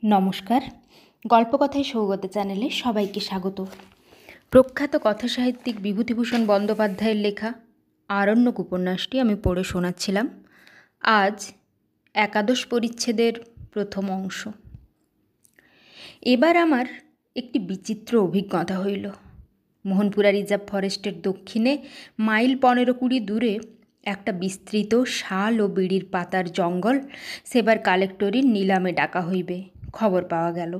নমস্কার, গল্পকথায় সৌগত চ্যানেলে সবাইকে স্বাগত। প্রখ্যাত কথাসাহিত্যিক বিভূতিভূষণ বন্দ্যোপাধ্যায়ের লেখা আরণ্যক উপন্যাসটি আমি পড়ে শোনাচ্ছিলাম। আজ একাদশ পরিচ্ছেদের প্রথম অংশ। এবার আমার একটি বিচিত্র অভিজ্ঞতা হইল। মোহনপুরা রিজার্ভ ফরেস্টের দক্ষিণে মাইল 15-20 দূরে একটা বিস্তৃত শাল ও বিড়ির পাতার জঙ্গল সেবার কালেক্টরির নিলামে ডাকা হইবে খবর পাওয়া গেল।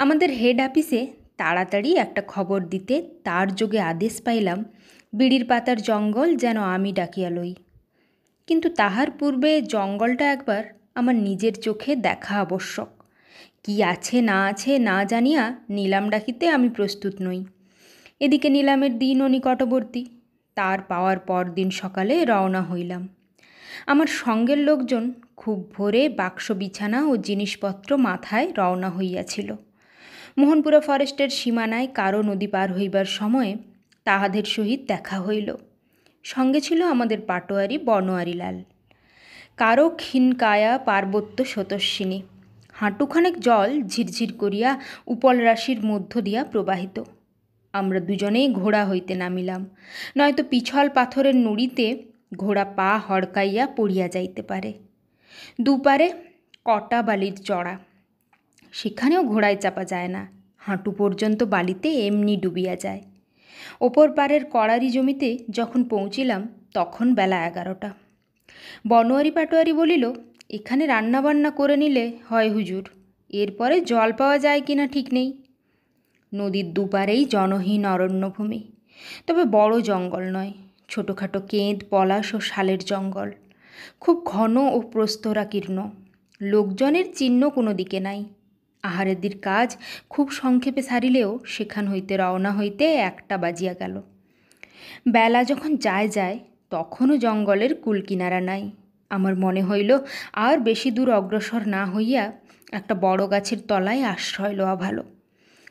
আমাদের হেড অফিসে তাড়াতাড়ি একটা খবর দিতে তার যোগে আদেশ পাইলাম বিড়ির পাতার জঙ্গল যেন আমি ডাকিয়া লই। কিন্তু তাহার পূর্বে জঙ্গলটা একবার আমার নিজের চোখে দেখা আবশ্যক। কি আছে না জানিয়া নিলাম ডাকিতে আমি প্রস্তুত নই। এদিকে নিলামের দিনও নিকটবর্তী। তার পাওয়ার পর দিন সকালে রওনা হইলাম। আমার সঙ্গের লোকজন খুব ভোরে বাক্স বিছানা ও জিনিসপত্র মাথায় রওনা হইয়াছিল। মোহনপুরা ফরেস্টের সীমানায় কারো নদী পার হইবার সময়ে তাহাদের সহিত দেখা হইল। সঙ্গে ছিল আমাদের পাটোয়ারি বনোয়ারিলাল, কারো ক্ষীণকায়া পার্বত্য স্রোতস্বিনী। হাঁটুখানেক জল ঝিরঝির করিয়া উপল রাশির মধ্য দিয়া প্রবাহিত। আমরা দুজনেই ঘোড়া হইতে নামিলাম, নয়তো পিছল পাথরের নুড়িতে ঘোড়া পা হড়কাইয়া পড়িয়া যাইতে পারে। দুপারে কটা বালির চড়া, সেখানেও ঘোড়ায় চাপা যায় না, হাঁটু পর্যন্ত বালিতে এমনি ডুবিয়া যায়। ওপর পাড়ের কড়ারি জমিতে যখন পৌঁছিলাম তখন বেলা 11টা। বনোয়ারি পাটোয়ারি বলিল, এখানে রান্নাবান্না করে নিলে হয় হুজুর, এরপরে জল পাওয়া যায় কিনা ঠিক নেই। নদীর দুপারেই জনহীন অরণ্যভূমি, তবে বড় জঙ্গল নয়, ছোটোখাটো কেঁদ, পলাশ ও শালের জঙ্গল। খুব ঘন ও প্রস্তরাকীর্ণ, লোকজনের চিহ্ন কোনো দিকে নাই। আহারেদির কাজ খুব সংক্ষেপে সারিলেও সেখান হইতে রওনা হইতে 1টা বাজিয়া গেল। বেলা যখন যায় তখনও জঙ্গলের কুলকিনারা নাই। আমার মনে হইল আর বেশি দূর অগ্রসর না হইয়া একটা বড় গাছের তলায় আশ্রয় লওয়া ভালো।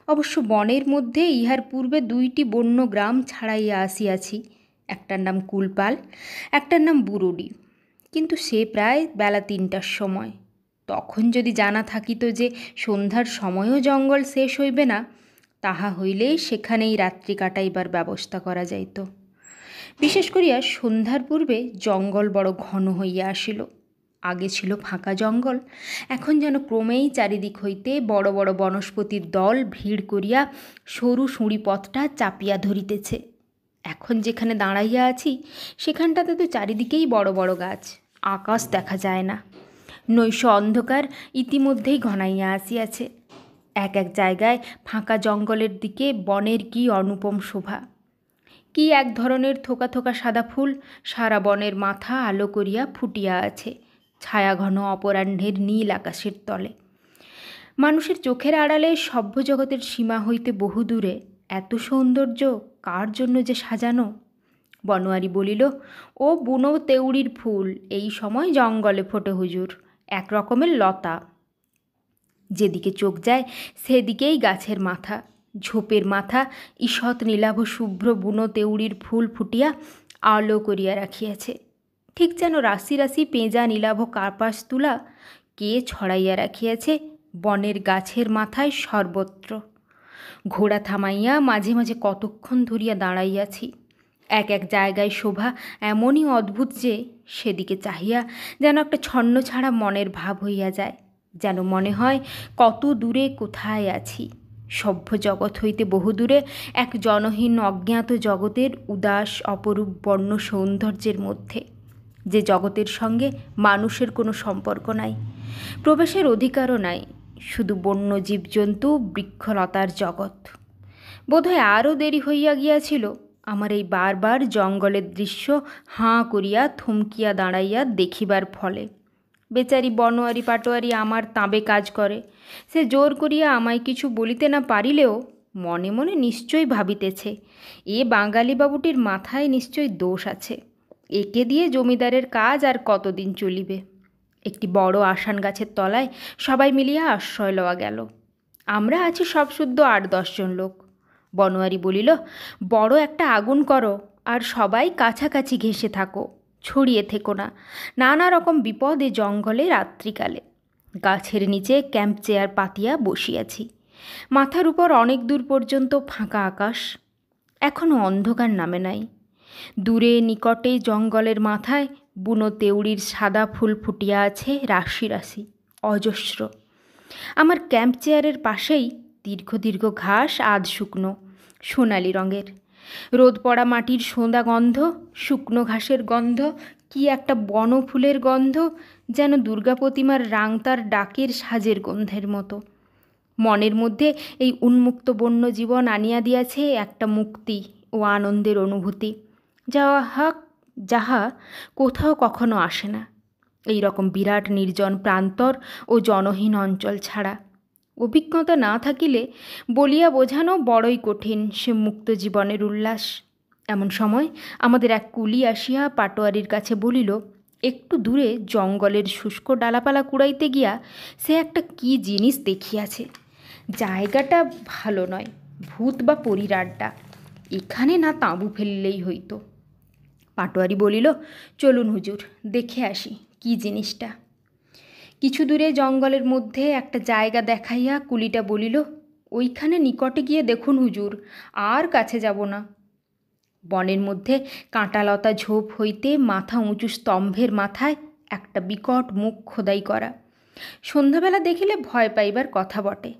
অবশ্য বনের মধ্যে ইহার পূর্বে 2টি বন্য গ্রাম ছাড়াইয়া আসিয়াছি, একটার নাম কুলপাল, একটার নাম বুরুডি। কিন্তু সে প্রায় বেলা 3টার সময়। তখন যদি জানা থাকিত যে সন্ধ্যার সময়ও জঙ্গল শেষ হইবে না, তাহা হইলেই সেখানেই রাত্রি কাটাইবার ব্যবস্থা করা যাইত। বিশেষ করিয়া সন্ধ্যার পূর্বে জঙ্গল বড় ঘন হইয়া আসিল। আগে ছিল ফাঁকা জঙ্গল, এখন যেন ক্রমেই চারিদিক হইতে বড় বড় বনস্পতির দল ভিড় করিয়া সরু সুঁড়ি পথটা চাপিয়া ধরিতেছে। এখন যেখানে দাঁড়াইয়া আছি সেখানটাতে তো চারিদিকেই বড় বড় গাছ, আকাশ দেখা যায় না। নৈশ অন্ধকার ইতিমধ্যেই ঘনাইয়া আসিয়াছে। এক জায়গায় ফাঁকা জঙ্গলের দিকে বনের কি অনুপম শোভা! কি এক ধরনের থোকা থোকা সাদা ফুল সারা বনের মাথা আলো করিয়া ফুটিয়া আছে ছায়া ঘন অপরাহ্নের নীল আকাশের তলে। মানুষের চোখের আড়ালে সভ্য জগতের সীমা হইতে বহু দূরে এত সৌন্দর্য কার জন্য যে সাজানো! বনোয়ারি বলিল, ও বুনো তেওড়ির ফুল এই সময় জঙ্গলে ফোটে হুজুর, এক রকমের লতা। যেদিকে চোখ যায় সেদিকেই গাছের মাথা, ঝোপের মাথা ঈষৎ নীলাভ শুভ্র বুনো তেওড়ির ফুল ফুটিয়া আলো করিয়া রাখিয়াছে। ঠিক যেন রাশি রাশি পেঁজা নীলাভ কার্পাস তুলা কে ছড়াইয়া রাখিয়াছে বনের গাছের মাথায় সর্বত্র। ঘোড়া থামাইয়া মাঝে মাঝে কতক্ষণ ধরিয়া দাঁড়াইয়াছি। এক জায়গায় শোভা এমনই অদ্ভুত যে সেদিকে চাহিয়া যেন একটা ছন্ন ছাড়া মনের ভাব হইয়া যায়, যেন মনে হয় কত দূরে কোথায় আছি, সভ্য জগৎ হইতে বহু দূরে এক জনহীন অজ্ঞাত জগতের উদাস অপরূপ বর্ণ সৌন্দর্যের মধ্যে, যে জগতের সঙ্গে মানুষের কোনো সম্পর্ক নাই, প্রবেশের অধিকারও নাই, শুধু বন্য জীবজন্তু বৃক্ষলতার জগৎ। বোধহয় আরও দেরি হইয়া গিয়াছিল আমার এই বারবার জঙ্গলের দৃশ্য হাঁ করিয়া থমকিয়া দাঁড়াইয়া দেখিবার ফলে। বেচারি বনোয়ারি পাটোয়ারি আমার তাঁবে কাজ করে, সে জোর করিয়া আমায় কিছু বলিতে না পারিলেও মনে মনে নিশ্চয়ই ভাবিতেছে, এ বাঙালি বাবুটির মাথায় নিশ্চয়ই দোষ আছে, একে দিয়ে জমিদারের কাজ আর কতদিন চলিবে। একটি বড় আসান গাছের তলায় সবাই মিলিয়া আশ্রয় লওয়া গেল। আমরা আছি সব শুদ্ধ 8-10 জন লোক। বনোয়ারি বলিল, বড় একটা আগুন করো আর সবাই কাছাকাছি ঘেঁষে থাকো, ছড়িয়ে থেকো না, নানা রকম বিপদ এ জঙ্গলে রাত্রিকালে। গাছের নিচে ক্যাম্প চেয়ার পাতিয়া বসিয়াছি। মাথার উপর অনেক দূর পর্যন্ত ফাঁকা আকাশ, এখনও অন্ধকার নামে নাই। দূরে নিকটে জঙ্গলের মাথায় বুনো তেওড়ির সাদা ফুল ফুটিয়া আছে রাশি রাশি, অজস্র। আমার ক্যাম্প চেয়ারের পাশেই দীর্ঘ দীর্ঘ ঘাস আধ শুকনো, সোনালি রঙের। রোদ পড়া মাটির সোঁদা গন্ধ, শুকনো ঘাসের গন্ধ, কি একটা বনফুলের গন্ধ, যেন দুর্গা প্রতিমার রাংতার ডাকের সাজের গন্ধের মতো। মনের মধ্যে এই উন্মুক্ত বন্য জীবন আনিয়া দিয়াছে একটা মুক্তি ও আনন্দের অনুভূতি, যাহা কোথাও কখনো আসে না এই রকম বিরাট নির্জন প্রান্তর ও জনহীন অঞ্চল ছাড়া। অভিজ্ঞতা না থাকিলে বলিয়া বোঝানো বড়ই কঠিন সে মুক্ত জীবনের উল্লাস। এমন সময় আমাদের এক কুলি আসিয়া পাটোয়ারির কাছে বলিল, একটু দূরে জঙ্গলের শুষ্ক ডালাপালা কুড়াইতে গিয়া সে একটা কি জিনিস দেখিয়াছে। জায়গাটা ভালো নয়, ভূত বা পরীর আড্ডা, এখানে না তাঁবু ফেললেই হইতো। পাটোয়ারি বলিল, চলুন হুজুর, দেখে আসি কি জিনিসটা। কিছু দূরে জঙ্গলের মধ্যে একটা জায়গা দেখাইয়া কুলিটা বলিল, ওইখানে নিকটে গিয়ে দেখুন হুজুর, আর কাছে যাব না। বনের মধ্যে কাঁটালতা ঝোপ হইতে মাথা উঁচু স্তম্ভের মাথায় একটা বিকট মুখ খোদাই করা। সন্ধ্যাবেলা দেখিলে ভয় পাইবার কথা বটে।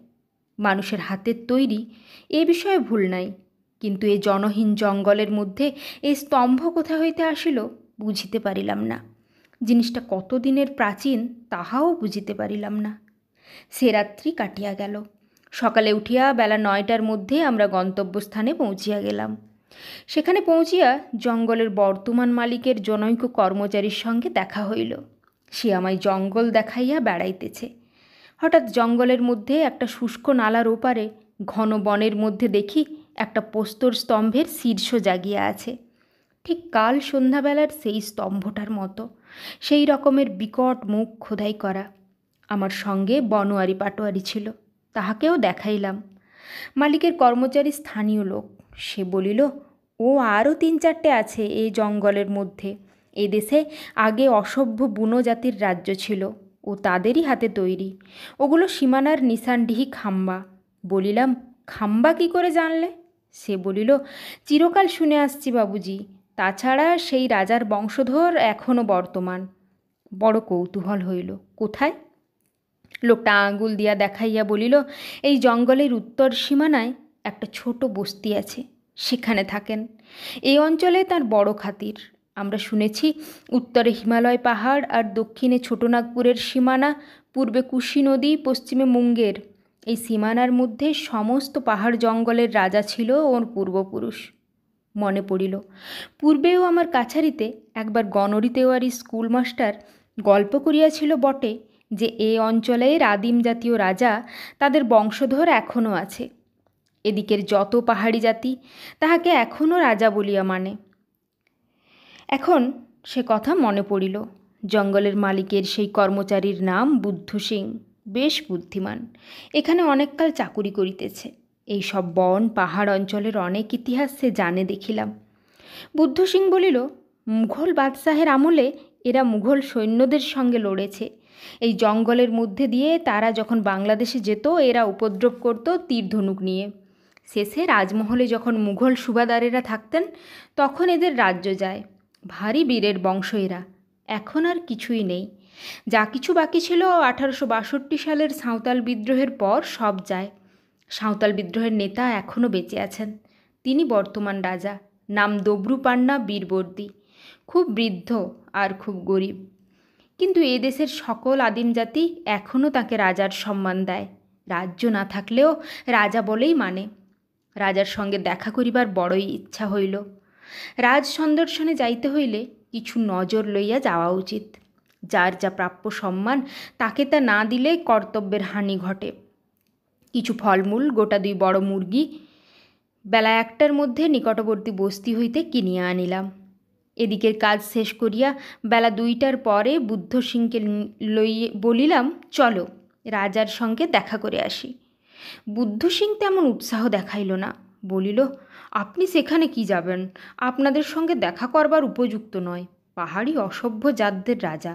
মানুষের হাতের তৈরি, এ বিষয়ে ভুল নাই, কিন্তু এ জনহীন জঙ্গলের মধ্যে এই স্তম্ভ কোথা হইতে আসিল বুঝিতে পারিলাম না। জিনিসটা কতদিনের প্রাচীন তাহাও বুঝিতে পারিলাম না। সে রাত্রি কাটিয়া গেল। সকালে উঠিয়া বেলা 9টার মধ্যে আমরা গন্তব্যস্থানে পৌঁছিয়া গেলাম। সেখানে পৌঁছিয়া জঙ্গলের বর্তমান মালিকের জনৈক কর্মচারীর সঙ্গে দেখা হইল। সে আমায় জঙ্গল দেখাইয়া বেড়াইতেছে। হঠাৎ জঙ্গলের মধ্যে একটা শুষ্ক নালার ওপারে ঘন বনের মধ্যে দেখি একটা প্রস্তর স্তম্ভের শীর্ষ জাগিয়া আছে, ঠিক কাল সন্ধ্যাবেলার সেই স্তম্ভটার মতো, সেই রকমের বিকট মুখ খোদাই করা। আমার সঙ্গে বনোয়ারি পাটোয়ারি ছিল, তাহাকেও দেখাইলাম। মালিকের কর্মচারী স্থানীয় লোক। সে বলিল, ও আরও 3-4টে আছে এই জঙ্গলের মধ্যে। এদেশে আগে অসভ্য বুনো জাতির রাজ্য ছিল, ও তাদেরই হাতে তৈরি। ওগুলো সীমানার নিশানডিহি খাম্বা। বলিলাম, খাম্বা কি করে জানলে? সে বলিল, চিরকাল শুনে আসছি বাবুজি, তাছাড়া সেই রাজার বংশধর এখনও বর্তমান। বড় কৌতূহল হইল। কোথায়? লোকটা আঙুল দিয়া দেখাইয়া বলিল, এই জঙ্গলের উত্তর সীমানায় একটা ছোট বস্তি আছে, সেখানে থাকেন। এই অঞ্চলে তার বড় খাতির। আমরা শুনেছি উত্তরে হিমালয় পাহাড় আর দক্ষিণে ছোটনাগপুরের সীমানা, পূর্বে কুশি নদী, পশ্চিমে মুঙ্গের। এই সীমানার মধ্যে সমস্ত পাহাড় জঙ্গলের রাজা ছিল ওর পূর্বপুরুষ। মনে পড়িল, পূর্বেও আমার কাছারিতে একবার গণরি তেওয়ারি স্কুলমাস্টার গল্প করিয়াছিল বটে যে এ অঞ্চলের আদিম জাতীয় রাজা, তাদের বংশধর এখনও আছে। এদিকের যত পাহাড়ি জাতি তাহাকে এখনও রাজা বলিয়া মানে। এখন সে কথা মনে পড়িল। জঙ্গলের মালিকের সেই কর্মচারীর নাম বুদ্ধ সিং, বেশ বুদ্ধিমান। এখানে অনেককাল চাকুরি করিতেছে। এই সব বন পাহাড় অঞ্চলের অনেক ইতিহাস সে জানে দেখিলাম। বুদ্ধ সিং বলিল, মুঘল বাদশাহের আমলে এরা মুঘল সৈন্যদের সঙ্গে লড়েছে। এই জঙ্গলের মধ্যে দিয়ে তারা যখন বাংলাদেশে যেত, এরা উপদ্রব করত তীর ধনুক নিয়ে। শেষে রাজমহলে যখন মুঘল সুবাদারেরা থাকতেন, তখন এদের রাজ্য যায়। ভারী বীরের বংশ এরা। এখন আর কিছুই নেই। যা কিছু বাকি ছিল 1862 সালের সাঁওতাল বিদ্রোহের পর সব যায়। সাঁওতাল বিদ্রোহের নেতা এখনও বেঁচে আছেন। তিনি বর্তমান রাজা, নাম দব্রুপান্না বীরবর্দী। খুব বৃদ্ধ আর খুব গরিব, কিন্তু এ দেশের সকল আদিম জাতি এখনও তাকে রাজার সম্মান দেয়। রাজ্য না থাকলেও রাজা বলেই মানে। রাজার সঙ্গে দেখা করিবার বড়ই ইচ্ছা হইল। রাজ সন্দর্শনে যাইতে হইলে কিছু নজর লইয়া যাওয়া উচিত। যার যা প্রাপ্য সম্মান তাকে তা না দিলে কর্তব্যের হানি ঘটে। কিছু ফলমূল, গোটা 2 বড় মুরগি বেলা 1টার মধ্যে নিকটবর্তী বস্তি হইতে কিনিয়া আনিলাম। এদিকের কাজ শেষ করিয়া বেলা 2টার পরে বুদ্ধ সিংকে লইয়ে বলিলাম, চলো রাজার সঙ্গে দেখা করে আসি। বুদ্ধ সিং তেমন উৎসাহ দেখাইল না। বলিল, আপনি সেখানে কি যাবেন? আপনাদের সঙ্গে দেখা করবার উপযুক্ত নয়। পাহাড়ি অসভ্য জাতদের রাজা,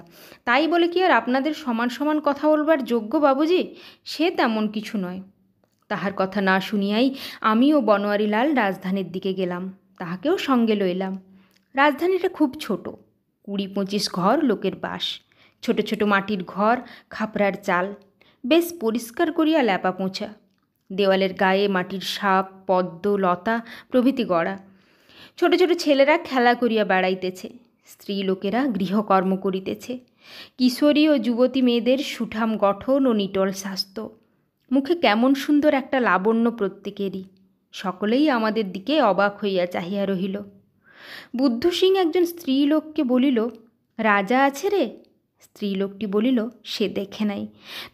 তাই বলে কি আর আপনাদের সমান সমান কথা বলবার যোগ্য বাবুজি? সে তেমন কিছু নয়। তাহার কথা না শুনিয়াই আমি ও বনোয়ারিলাল রাজধানীর দিকে গেলাম, তাহাকেও সঙ্গে লইলাম। রাজধানীটা খুব ছোট, 20-25 ঘর লোকের বাস, ছোট ছোট মাটির ঘর, খাপড়ার চাল, বেশ পরিষ্কার করিয়া ল্যাপা পোঁছা, দেওয়ালের গায়ে মাটির সাপ, পদ্ম, লতা প্রভৃতি গড়া। ছোট ছোট ছেলেরা খেলা করিয়া বেড়াইতেছে, স্ত্রী লোকেরা গৃহকর্ম করিতেছে, কিশোরী ও যুবতী মেয়েদের সুঠাম গঠন ও নিটল স্বাস্থ্য, মুখে কেমন সুন্দর একটা লাবণ্য প্রত্যেকেরই। সকলেই আমাদের দিকে অবাক হইয়া চাহিয়া রহিল। বুদ্ধ সিং একজন স্ত্রী লোককে বলিল, রাজা আছে রে? স্ত্রীলোকটি বলিল, সে দেখে নাই,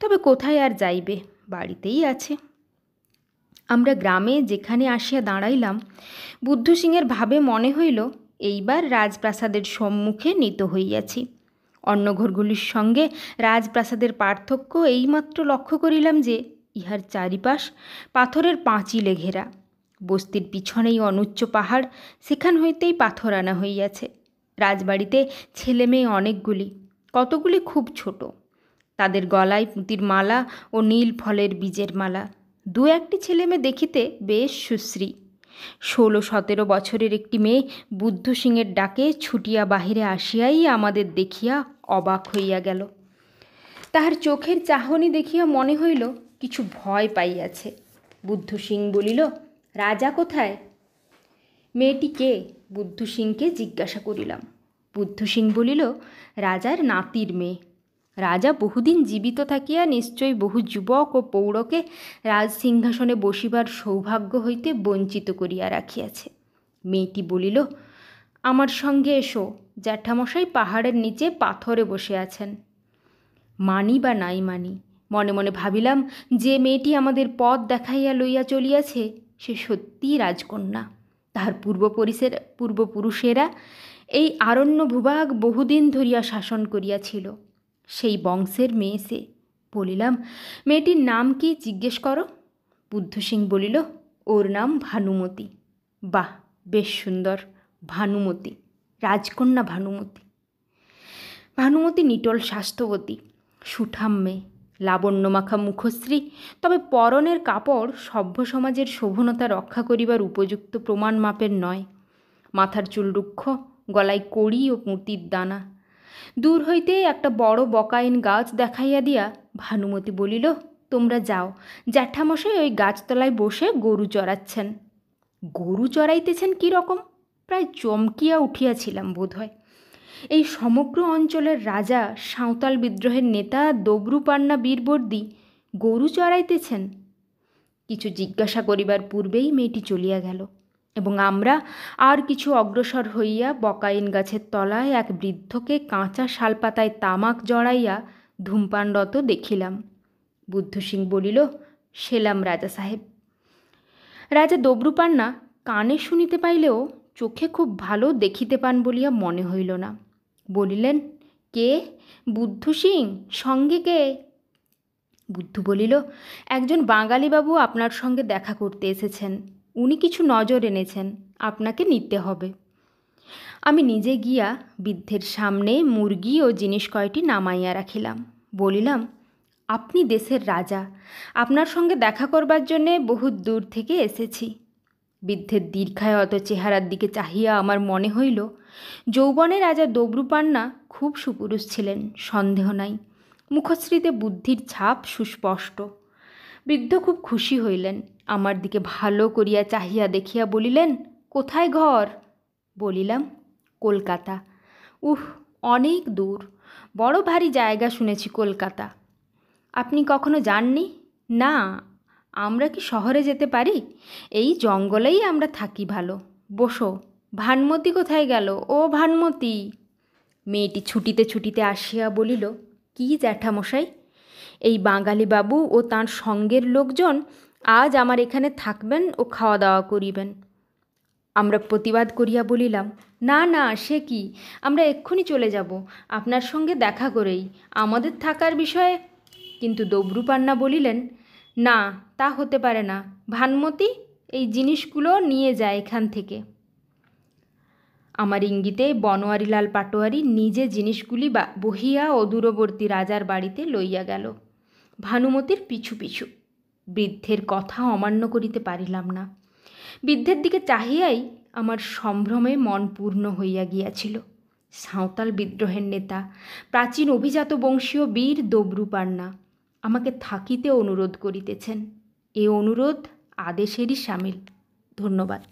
তবে কোথায় আর যাইবে, বাড়িতেই আছে। আমরা গ্রামে যেখানে আসিয়া দাঁড়াইলাম, বুদ্ধ সিংয়ের ভাবে মনে হইল এইবার রাজপ্রাসাদের সম্মুখে নীত হইয়াছি। অন্য ঘরগুলির সঙ্গে রাজপ্রাসাদের পার্থক্য এইমাত্র লক্ষ্য করিলাম যে ইহার চারিপাশ পাথরের পাঁচিলে ঘেরা। বস্তির পিছনেই অনুচ্চ পাহাড়, সেখান হইতেই পাথর আনা হইয়াছে। রাজবাড়িতে ছেলে মেয়ে অনেকগুলি, কতগুলি খুব ছোট, তাদের গলায় পুঁতির মালা ও নীল ফলের বীজের মালা। 2-1টি ছেলে মেয়ে দেখিতে বেশ সুশ্রী। 16-17 বছরের একটি মেয়ে বুদ্ধ সিংয়ের ডাকে ছুটিয়া বাহিরে আসিয়াই আমাদের দেখিয়া অবাক হইয়া গেল। তাহার চোখের চাহনি দেখিয়া মনে হইল কিছু ভয় পাইয়াছে। বুদ্ধ সিং বলিল, রাজা কোথায়? মেয়েটি কে? বুদ্ধ সিংকে জিজ্ঞাসা করিলাম। বুদ্ধ সিং বলিল, রাজার নাতির মেয়ে। রাজা বহুদিন জীবিত থাকিয়া নিশ্চয়ই বহু যুবক ও পৌরকে রাজসিংহাসনে বসিবার সৌভাগ্য হইতে বঞ্চিত করিয়া রাখিয়াছে। মেয়েটি বলিল, আমার সঙ্গে এসো, জ্যাঠামশাই পাহাড়ের নিচে পাথরে বসে আছেন। মানি বা নাই মানি, মনে মনে ভাবিলাম যে মেয়েটি আমাদের পথ দেখাইয়া লইয়া চলিয়াছে সে সত্যিই রাজকন্যা। তাহার পূর্বপুরুষেরা এই আরণ্য ভূভাগ বহুদিন ধরিয়া শাসন করিয়াছিল, সেই বংশের মেয়ে সে। বলিলাম, মেয়েটির নাম কি জিজ্ঞেস করো। বুদ্ধ সিং বলিল, ওর নাম ভানুমতি। বাহ, বেশ সুন্দর, ভানুমতি, রাজকন্যা ভানুমতি। ভানুমতি নিটল স্বাস্থ্যবতী, সুঠাম মেয়ে, লাবণ্যমাখা মুখশ্রী, তবে পরনের কাপড় সভ্য সমাজের শোভনতা রক্ষা করিবার উপযুক্ত প্রমাণ মাপের নয়। মাথার চুল রুক্ষ, গলায় কড়ি ও পুঁতির দানা। দূর হইতে একটা বড় বকাইন গাছ দেখাইয়া দিয়া ভানুমতি বলিল, তোমরা যাও, জ্যাঠামশাই ওই গাছতলায় বসে গরু চড়াচ্ছেন। গরু চড়াইতেছেন কী রকম? প্রায় চমকিয়া উঠিয়াছিলাম বোধ হয়। এই সমগ্র অঞ্চলের রাজা, সাঁওতাল বিদ্রোহের নেতা দবরুপান্না বীরবর্দী গরু চড়াইতেছেন? কিছু জিজ্ঞাসা করিবার পূর্বেই মেয়েটি চলিয়া গেল এবং আমরা আর কিছু অগ্রসর হইয়া বকাইন গাছের তলায় এক বৃদ্ধকে কাঁচা শালপাতায় তামাক জড়াইয়া ধূমপানরত দেখিলাম। বুদ্ধ সিং বলিল, সেলাম রাজা সাহেব। রাজা দবরুপান্না কানে শুনিতে পাইলেও চোখে খুব ভালো দেখিতে পান বলিয়া মনে হইল না। বলিলেন, কে? বুদ্ধ সিং, সঙ্গে কে? বুদ্ধ বলিল, একজন বাঙালি বাবু আপনার সঙ্গে দেখা করতে এসেছেন, উনি কিছু নজর এনেছেন, আপনাকে নিতে হবে। আমি নিজে গিয়া বৃদ্ধের সামনে মুরগি ও জিনিস কয়টি নামাইয়া রাখিলাম। বলিলাম, আপনি দেশের রাজা, আপনার সঙ্গে দেখা করবার জন্যে বহু দূর থেকে এসেছি। বৃদ্ধের দীর্ঘায়ত চেহারার দিকে চাহিয়া আমার মনে হইল যৌবনে রাজা দবরুপান্না খুব সুপুরুষ ছিলেন, সন্দেহ নাই। মুখশ্রীতে বুদ্ধির ছাপ সুস্পষ্ট। বৃদ্ধ খুব খুশি হইলেন, আমার দিকে ভালো করিয়া চাহিয়া দেখিয়া বলিলেন, কোথায় ঘর? বলিলাম, কলকাতা। অনেক দূর, বড় ভারী জায়গা শুনেছি কলকাতা। আপনি কখনো যাননি? না। আমরা কি শহরে যেতে পারি? এই জঙ্গলেই আমরা থাকি ভালো। বসো। ভানুমতি কোথায় গেল? ও ভানুমতি। মেয়েটি ছুটিতে ছুটিতে আসিয়া বলিল, কি জ্যাঠামশাই, এই বাঙালি বাবু ও তাঁর সঙ্গের লোকজন আজ আমার এখানে থাকবেন ও খাওয়া দাওয়া করিবেন। আমরা প্রতিবাদ করিয়া বলিলাম, না না, সে কি, আমরা এক্ষুনি চলে যাব, আপনার সঙ্গে দেখা করেই, আমাদের থাকার বিষয়ে। কিন্তু দবরুপান্না বলিলেন, না, তা হতে পারে না, ভানুমতি এই জিনিসগুলো নিয়ে যায় এখান থেকে। আমার ইঙ্গিতে বনোয়ারিলাল পাটোয়ারি নিজে জিনিসগুলি বহিয়া ও দূরবর্তী রাজার বাড়িতে লইয়া গেল, ভানুমতির পিছু পিছু। বৃদ্ধের কথা অমান্য করিতে পারিলাম না। বৃদ্ধের দিকে চাহিয়াই আমার সম্ভ্রমে মন পূর্ণ হইয়া গিয়াছিল। সাঁওতাল বিদ্রোহের নেতা, প্রাচীন অভিজাত বংশীয় বীর দবরুপান্না আমাকে থাকিতে অনুরোধ করিতেছেন। এ অনুরোধ আদেশেরই সামিল। ধন্যবাদ।